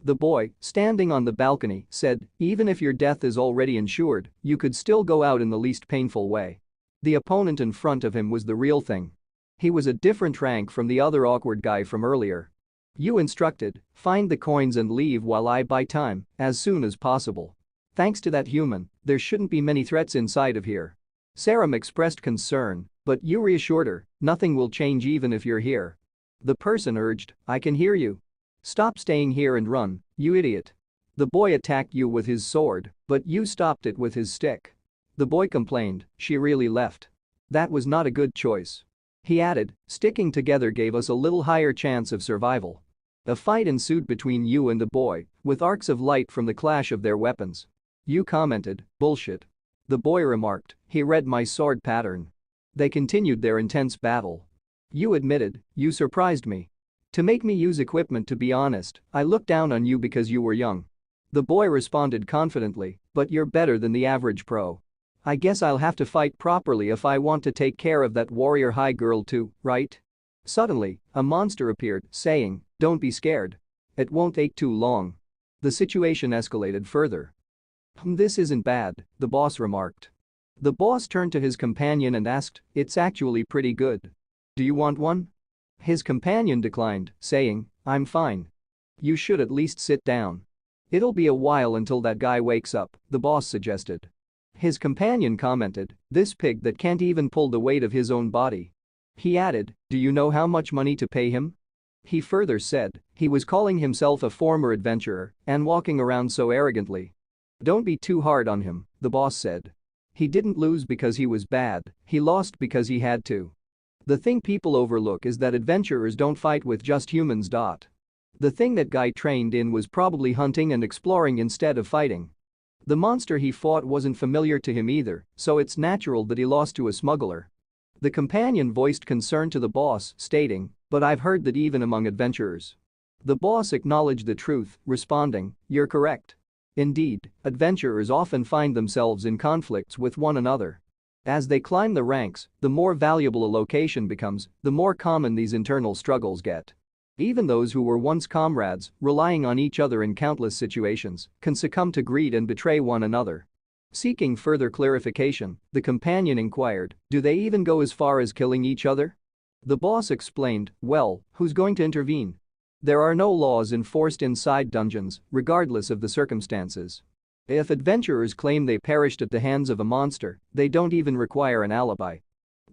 The boy, standing on the balcony, said, even if your death is already insured, you could still go out in the least painful way. The opponent in front of him was the real thing. He was a different rank from the other awkward guy from earlier. You instructed, find the coins and leave while I buy time, as soon as possible. Thanks to that human, there shouldn't be many threats inside of here. Sarum expressed concern, but you reassured her, nothing will change even if you're here. The person urged, I can hear you. Stop staying here and run, you idiot. The boy attacked you with his sword, but you stopped it with his stick. The boy complained, she really left. That was not a good choice. He added, sticking together gave us a little higher chance of survival. A fight ensued between you and the boy, with arcs of light from the clash of their weapons. You commented, bullshit. The boy remarked, he read my sword pattern. They continued their intense battle. You admitted, you surprised me. To make me use equipment. To be honest, I looked down on you because you were young. The boy responded confidently, but you're better than the average pro. I guess I'll have to fight properly if I want to take care of that warrior high girl too, right? Suddenly, a monster appeared, saying, don't be scared. It won't take too long. The situation escalated further. This isn't bad, the boss remarked. The boss turned to his companion and asked, it's actually pretty good. Do you want one? His companion declined, saying, I'm fine. You should at least sit down. It'll be a while until that guy wakes up, the boss suggested. His companion commented, this pig that can't even pull the weight of his own body. He added, do you know how much money to pay him? He further said, he was calling himself a former adventurer and walking around so arrogantly. Don't be too hard on him, the boss said. He didn't lose because he was bad, he lost because he had to. The thing people overlook is that adventurers don't fight with just humans. The thing that guy trained in was probably hunting and exploring instead of fighting. The monster he fought wasn't familiar to him either, so it's natural that he lost to a smuggler. The companion voiced concern to the boss, stating, "But I've heard that even among adventurers." The boss acknowledged the truth, responding, "You're correct. Indeed, adventurers often find themselves in conflicts with one another. As they climb the ranks, the more valuable a location becomes, the more common these internal struggles get. Even those who were once comrades, relying on each other in countless situations, can succumb to greed and betray one another." Seeking further clarification, the companion inquired, "Do they even go as far as killing each other?" The boss explained, "Well, who's going to intervene? There are no laws enforced inside dungeons, regardless of the circumstances. If adventurers claim they perished at the hands of a monster, they don't even require an alibi."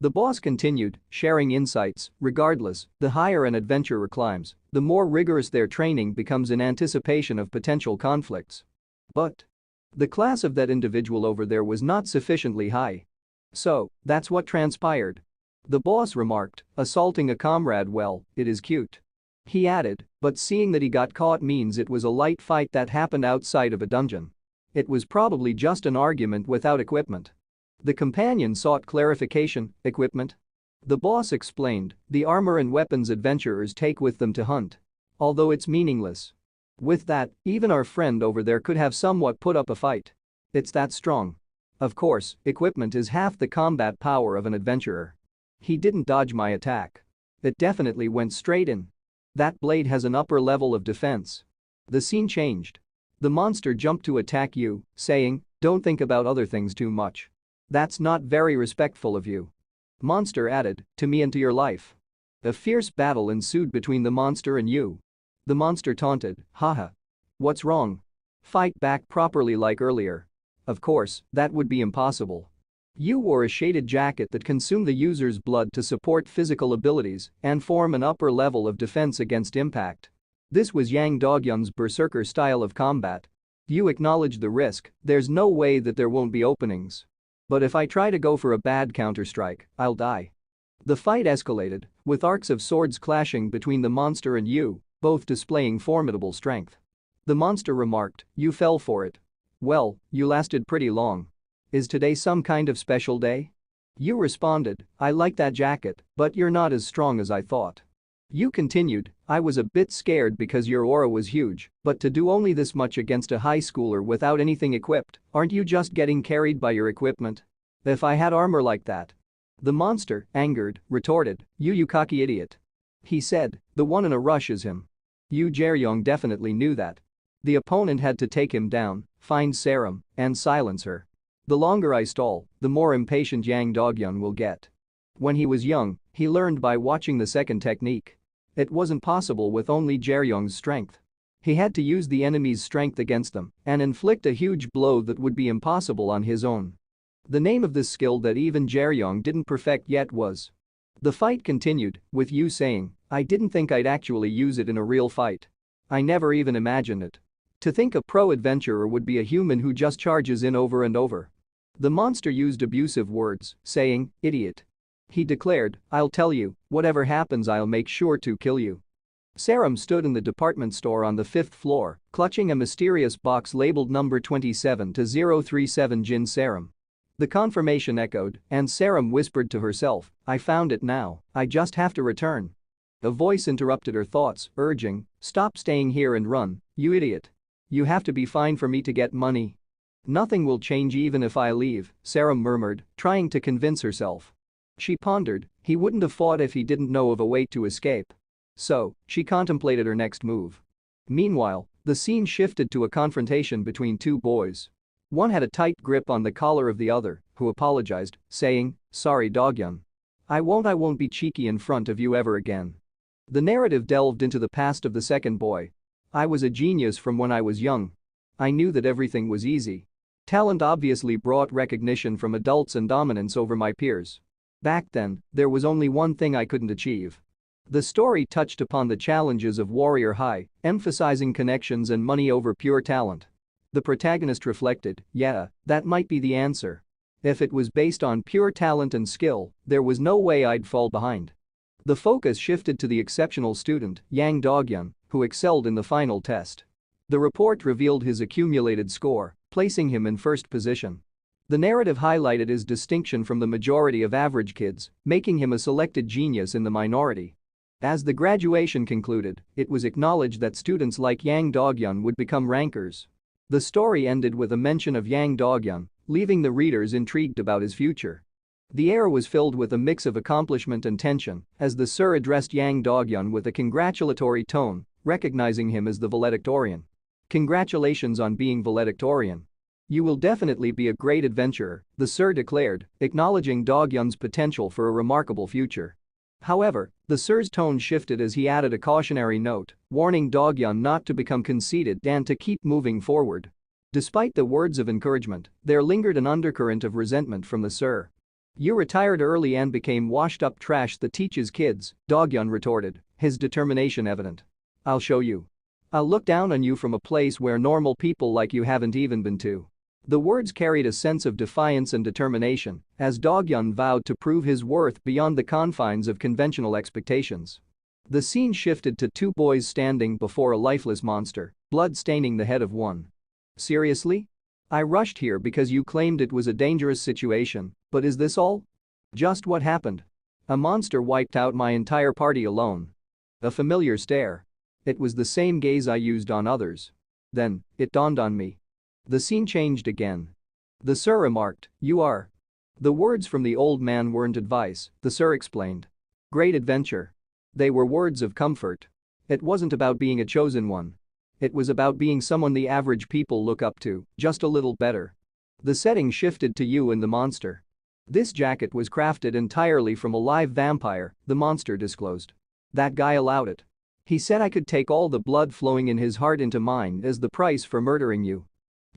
The boss continued, sharing insights, "Regardless, the higher an adventurer climbs, the more rigorous their training becomes in anticipation of potential conflicts. But the class of that individual over there was not sufficiently high. So, that's what transpired." The boss remarked, assaulting a comrade, "Well, it is cute." He added, "But seeing that he got caught means it was a light fight that happened outside of a dungeon. It was probably just an argument without equipment." The companion sought clarification, "Equipment?" The boss explained, "The armor and weapons adventurers take with them to hunt. Although it's meaningless. With that, even our friend over there could have somewhat put up a fight. It's that strong. Of course, equipment is half the combat power of an adventurer. He didn't dodge my attack. It definitely went straight in. That blade has an upper level of defense." The scene changed. The monster jumped to attack you, saying, "Don't think about other things too much. That's not very respectful of you." Monster added, "To me and to your life." A fierce battle ensued between the monster and you. The monster taunted, "Haha. What's wrong? Fight back properly like earlier." Of course, that would be impossible. You wore a shaded jacket that consumed the user's blood to support physical abilities and form an upper level of defense against impact. This was Yang Dogyun's berserker style of combat. You acknowledge the risk, there's no way that there won't be openings. But if I try to go for a bad counterstrike, I'll die. The fight escalated, with arcs of swords clashing between the monster and you, both displaying formidable strength. The monster remarked, "You fell for it. Well, you lasted pretty long. Is today some kind of special day?" You responded, "I like that jacket, but you're not as strong as I thought." You continued, "I was a bit scared because your aura was huge, but to do only this much against a high schooler without anything equipped, aren't you just getting carried by your equipment? If I had armor like that." The monster, angered, retorted, "You cocky idiot." He said, "The one in a rush is him." Yu Jaeryong definitely knew that. The opponent had to take him down, find Serum, and silence her. The longer I stall, the more impatient Yang Dogyun will get. When he was young, he learned by watching the second technique. It wasn't possible with only Jaeryong's strength. He had to use the enemy's strength against them and inflict a huge blow that would be impossible on his own. The name of this skill that even Jaeryong didn't perfect yet was. The fight continued, with Yu saying, "I didn't think I'd actually use it in a real fight. I never even imagined it. To think a pro adventurer would be a human who just charges in over and over." The monster used abusive words, saying, "Idiot." He declared, "I'll tell you, whatever happens I'll make sure to kill you." Serum stood in the department store on the 5th floor, clutching a mysterious box labeled number 27 to 037 Jin Serum. The confirmation echoed, and Serum whispered to herself, "I found it now, I just have to return." A voice interrupted her thoughts, urging, "Stop staying here and run, you idiot. You have to be fine for me to get money." "Nothing will change even if I leave," Serum murmured, trying to convince herself. She pondered, he wouldn't have fought if he didn't know of a way to escape. So, she contemplated her next move. Meanwhile, the scene shifted to a confrontation between two boys. One had a tight grip on the collar of the other, who apologized, saying, "Sorry Dogyun. I won't be cheeky in front of you ever again." The narrative delved into the past of the second boy. "I was a genius from when I was young. I knew that everything was easy. Talent obviously brought recognition from adults and dominance over my peers. Back then, there was only one thing I couldn't achieve." The story touched upon the challenges of Warrior High, emphasizing connections and money over pure talent. The protagonist reflected, "Yeah, that might be the answer. If it was based on pure talent and skill, there was no way I'd fall behind." The focus shifted to the exceptional student, Yang Dogyun, who excelled in the final test. The report revealed his accumulated score, placing him in first position. The narrative highlighted his distinction from the majority of average kids, making him a selected genius in the minority. As the graduation concluded, it was acknowledged that students like Yang Doghyun would become rankers. The story ended with a mention of Yang Doghyun, leaving the readers intrigued about his future. The air was filled with a mix of accomplishment and tension as the Sir addressed Yang Doghyun with a congratulatory tone, recognizing him as the valedictorian. "Congratulations on being valedictorian. You will definitely be a great adventurer," the Sir declared, acknowledging Doghyun's potential for a remarkable future. However, the Sir's tone shifted as he added a cautionary note, warning Doghyun not to become conceited and to keep moving forward. Despite the words of encouragement, there lingered an undercurrent of resentment from the Sir. "You retired early and became washed-up trash that teaches kids," Doghyun retorted, his determination evident. "I'll show you. I'll look down on you from a place where normal people like you haven't even been to." The words carried a sense of defiance and determination as Doghyun vowed to prove his worth beyond the confines of conventional expectations. The scene shifted to two boys standing before a lifeless monster, blood staining the head of one. "Seriously? I rushed here because you claimed it was a dangerous situation, but is this all? Just what happened? A monster wiped out my entire party alone." A familiar stare. It was the same gaze I used on others. Then, it dawned on me. The scene changed again. The Sir remarked, "You are." The words from the old man weren't advice, the Sir explained. "Great adventure." They were words of comfort. It wasn't about being a chosen one. It was about being someone the average people look up to, just a little better. The setting shifted to you and the monster. "This jacket was crafted entirely from a live vampire," the monster disclosed. "That guy allowed it. He said I could take all the blood flowing in his heart into mine as the price for murdering you."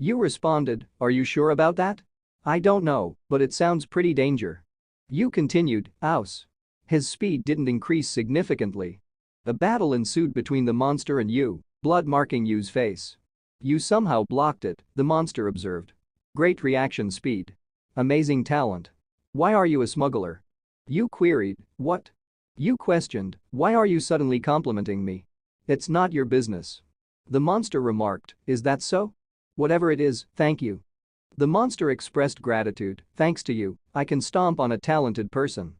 You responded, "Are you sure about that? I don't know, but it sounds pretty danger." You continued, "Ouse." His speed didn't increase significantly. A battle ensued between the monster and you, blood marking Yu's face. "You somehow blocked it," the monster observed. "Great reaction speed. Amazing talent. Why are you a smuggler?" You queried, "What?" You questioned, "Why are you suddenly complimenting me? It's not your business." The monster remarked, "Is that so? Whatever it is, thank you." The monster expressed gratitude, "Thanks to you, I can stomp on a talented person."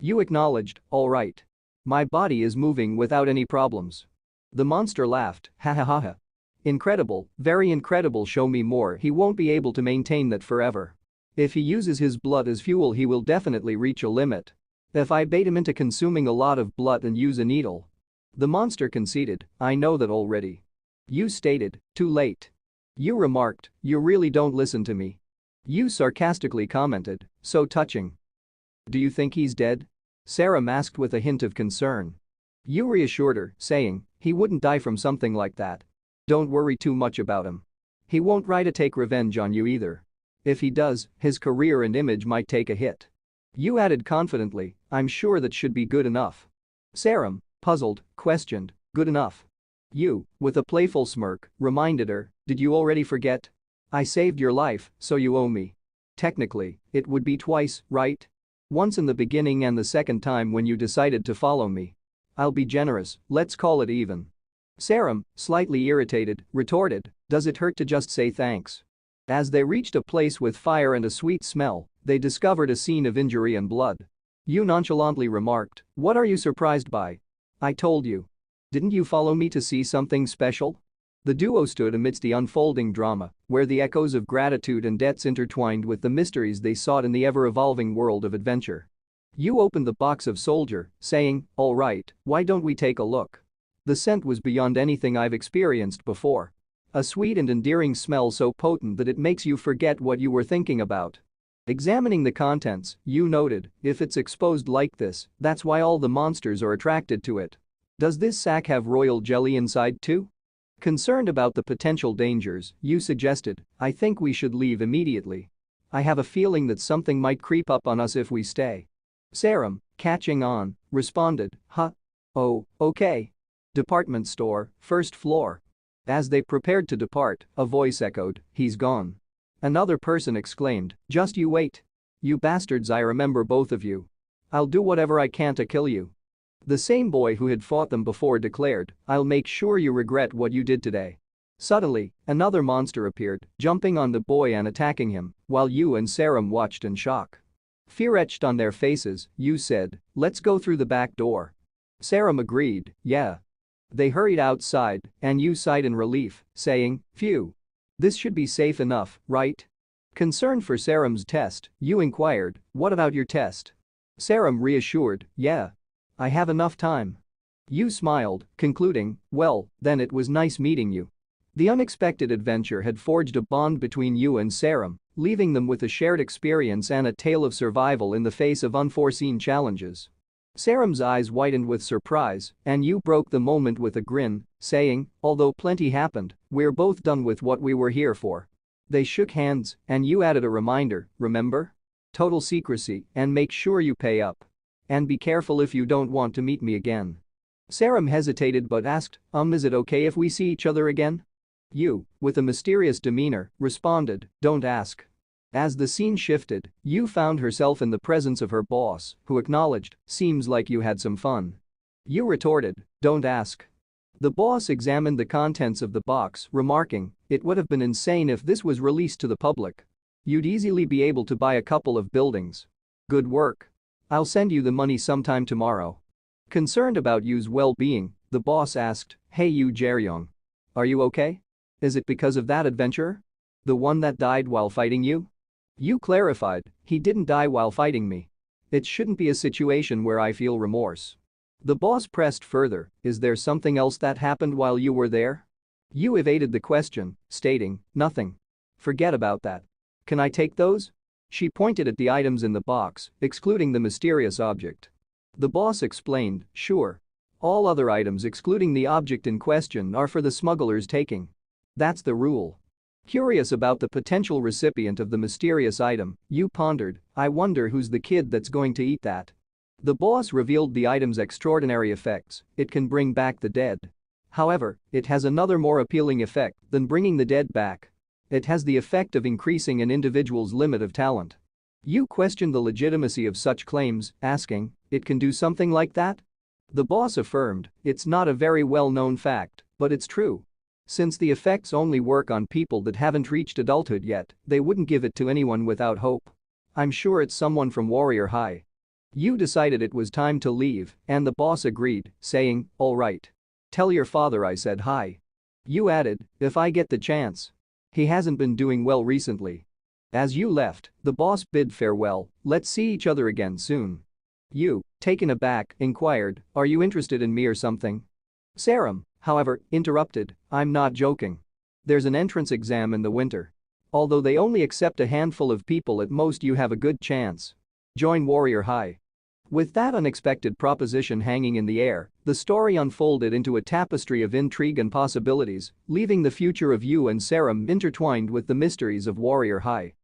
You acknowledged, "All right. My body is moving without any problems." The monster laughed, "Ha ha ha ha. Incredible, very incredible, show me more." He won't be able to maintain that forever. If he uses his blood as fuel, he will definitely reach a limit. If I bait him into consuming a lot of blood and use a needle. The monster conceded, "I know that already." You stated, "Too late." You remarked, "You really don't listen to me." You sarcastically commented, "So touching." "Do you think he's dead?" Sarah asked with a hint of concern. You reassured her, saying, "He wouldn't die from something like that. Don't worry too much about him. He won't try to take revenge on you either. If he does, his career and image might take a hit." You added confidently, "I'm sure that should be good enough." Sarah, puzzled, questioned, "Good enough?" You, with a playful smirk, reminded her, "Did you already forget? I saved your life, so you owe me. Technically, it would be twice, right? Once in the beginning and the second time when you decided to follow me. I'll be generous, let's call it even." Sarah, slightly irritated, retorted, "Does it hurt to just say thanks?" As they reached a place with fire and a sweet smell, they discovered a scene of injury and blood. You nonchalantly remarked, "What are you surprised by? I told you. Didn't you follow me to see something special?" The duo stood amidst the unfolding drama, where the echoes of gratitude and debts intertwined with the mysteries they sought in the ever-evolving world of adventure. You opened the box of soldier, saying, "All right, why don't we take a look?" The scent was beyond anything I've experienced before. A sweet and endearing smell so potent that it makes you forget what you were thinking about. Examining the contents, you noted, "If it's exposed like this, that's why all the monsters are attracted to it. Does this sack have royal jelly inside too?" Concerned about the potential dangers, you suggested, "I think we should leave immediately. I have a feeling that something might creep up on us if we stay." Sarah, catching on, responded, "Huh? Oh, okay. Department store, first floor." As they prepared to depart, a voice echoed, "He's gone." Another person exclaimed, "Just you wait. You bastards, I remember both of you. I'll do whatever I can to kill you." The same boy who had fought them before declared, "I'll make sure you regret what you did today." Suddenly, another monster appeared, jumping on the boy and attacking him, while Yu and Sarum watched in shock. Fear etched on their faces, Yu said, "Let's go through the back door." Sarum agreed, "Yeah." They hurried outside, and Yu sighed in relief, saying, "Phew. This should be safe enough, right?" Concerned for Sarum's test, Yu inquired, "What about your test?" Sarum reassured, "Yeah. I have enough time." Yu smiled, concluding, "Well, then it was nice meeting you." The unexpected adventure had forged a bond between Yu and Sarum, leaving them with a shared experience and a tale of survival in the face of unforeseen challenges. Sarum's eyes widened with surprise, and Yu broke the moment with a grin, saying, "Although plenty happened, we're both done with what we were here for." They shook hands, and Yu added a reminder, "Remember? Total secrecy, and make sure you pay up. And be careful if you don't want to meet me again." Sarum hesitated but asked, Is it okay if we see each other again?" Yu, with a mysterious demeanor, responded, "Don't ask." As the scene shifted, Yu found herself in the presence of her boss, who acknowledged, "Seems like you had some fun." Yu retorted, "Don't ask." The boss examined the contents of the box, remarking, "It would have been insane if this was released to the public. You'd easily be able to buy a couple of buildings. Good work. I'll send you the money sometime tomorrow." Concerned about Yu's well-being, the boss asked, "Hey Yu Jaeryong. Are you okay? Is it because of that adventurer? The one that died while fighting you?" Yu clarified, "He didn't die while fighting me. It shouldn't be a situation where I feel remorse." The boss pressed further, "Is there something else that happened while you were there?" Yu evaded the question, stating, "Nothing. Forget about that. Can I take those?" She pointed at the items in the box, excluding the mysterious object. The boss explained, "Sure. All other items excluding the object in question are for the smuggler's taking. That's the rule." Curious about the potential recipient of the mysterious item, Yu pondered, "I wonder who's the kid that's going to eat that." The boss revealed the item's extraordinary effects. It can bring back the dead. However, it has another more appealing effect than bringing the dead back. It has the effect of increasing an individual's limit of talent. Yu questioned the legitimacy of such claims, asking, "It can do something like that?" The boss affirmed, "It's not a very well-known fact, but it's true. Since the effects only work on people that haven't reached adulthood yet, they wouldn't give it to anyone without hope. I'm sure it's someone from Warrior High." Yu decided it was time to leave, and the boss agreed, saying, "All right. Tell your father I said hi." Yu added, "If I get the chance. He hasn't been doing well recently." As Yu left, the boss bid farewell, "Let's see each other again soon." Yu, taken aback, inquired, "Are you interested in me or something?" Sarum, however, interrupted, "I'm not joking. There's an entrance exam in the winter. Although they only accept a handful of people at most, you have a good chance. Join Warrior High." With that unexpected proposition hanging in the air, the story unfolded into a tapestry of intrigue and possibilities, leaving the future of Yu and Sarum intertwined with the mysteries of Warrior High.